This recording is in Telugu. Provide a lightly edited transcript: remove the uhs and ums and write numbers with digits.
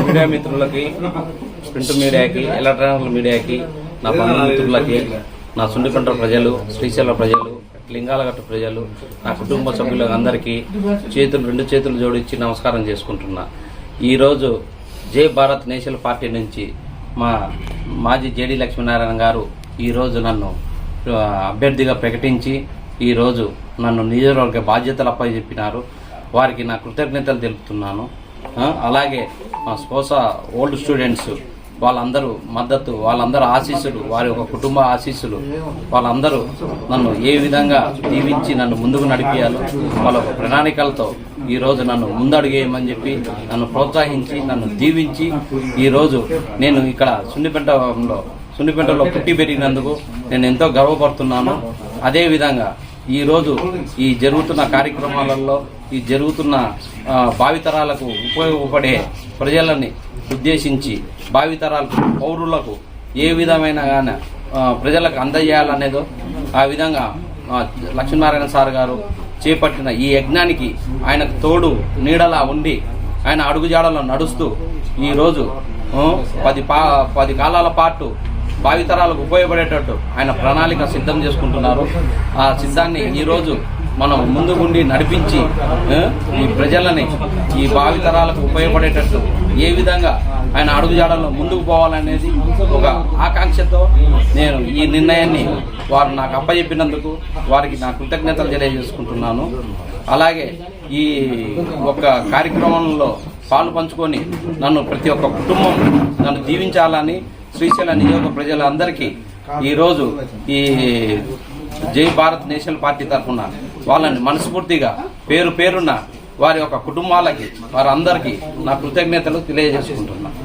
మీడియా మిత్రులకి, ప్రింట్ మీడియాకి, ఎలక్ట్రానిక్ మీడియాకి, నా బంధుమిత్రులకి, నా సుండిపంట ప్రజలు, శ్రీశైల ప్రజలు, లింగాలగట్టు ప్రజలు, నా కుటుంబ సభ్యులకు అందరికీ రెండు చేతులు జోడించి నమస్కారం చేసుకుంటున్నా. ఈరోజు జై భారత్ నేషనల్ పార్టీ నుంచి మా మాజీ జేడీ లక్ష్మీనారాయణ గారు ఈరోజు నన్ను అభ్యర్థిగా ప్రకటించి ఈరోజు నన్ను నియోజకవర్గ బాధ్యతలు అప్పచెప్పినారు. వారికి నా కృతజ్ఞతలు తెలుపుతున్నాను. అలాగే మా స్పోసా ఓల్డ్ స్టూడెంట్స్ వాళ్ళందరూ మద్దతు, వాళ్ళందరూ ఆశీస్సులు, వారి ఒక కుటుంబ ఆశీస్సులు, వాళ్ళందరూ నన్ను ఏ విధంగా దీవించి నన్ను ముందుకు నడిపించాలో వాళ్ళ ఒక ప్రణాళికలతో ఈరోజు నన్ను ముందడుగేయమని చెప్పి నన్ను ప్రోత్సహించి నన్ను దీవించి ఈరోజు నేను ఇక్కడ సున్నిపెంటలో పుట్టి పెరిగినందుకు నేను ఎంతో గర్వపడుతున్నాను. అదేవిధంగా ఈరోజు ఈ జరుగుతున్న కార్యక్రమాలలో ఈ జరుగుతున్న భావితరాలకు ఉపయోగపడే ప్రజలని ఉద్దేశించి భావితరాలకు పౌరులకు ఏ విధమైన కానీ ప్రజలకు అందజేయాలనేదో ఆ విధంగా లక్ష్మీనారాయణ సార్ గారు చేపట్టిన ఈ యజ్ఞానికి ఆయనకు తోడు నీడలా ఉండి ఆయన అడుగుజాడలో నడుస్తూ ఈరోజు 10 కాలాల పాటు భావితరాలకు ఉపయోగపడేటట్టు ఆయన ప్రణాళిక సిద్ధం చేసుకుంటున్నారు. ఆ సిద్ధాన్ని ఈరోజు మనం ముందుగుండి నడిపించి ఈ ప్రజలని ఈ భావితరాలకు ఉపయోగపడేటట్టు ఏ విధంగా ఆయన అడుగుజాడల్లో ముందుకు పోవాలనేది ఒక ఆకాంక్షతో నేను ఈ నిర్ణయాన్ని వారు నాకు అప్పచెప్పినందుకు వారికి నా కృతజ్ఞతలు తెలియజేసుకుంటున్నాను. అలాగే ఈ ఒక కార్యక్రమంలో పాలు పంచుకొని నన్ను ప్రతి ఒక్క కుటుంబం నన్ను దీవించాలని శ్రీశైల నియోజక ప్రజలందరికీ ఈరోజు ఈ జై భారత్ నేషనల్ పార్టీ తరఫున వాళ్ళని మనస్ఫూర్తిగా పేరున వారి యొక్క కుటుంబాలకి వారందరికీ నా కృతజ్ఞతలు తెలియజేసుకుంటున్నాను.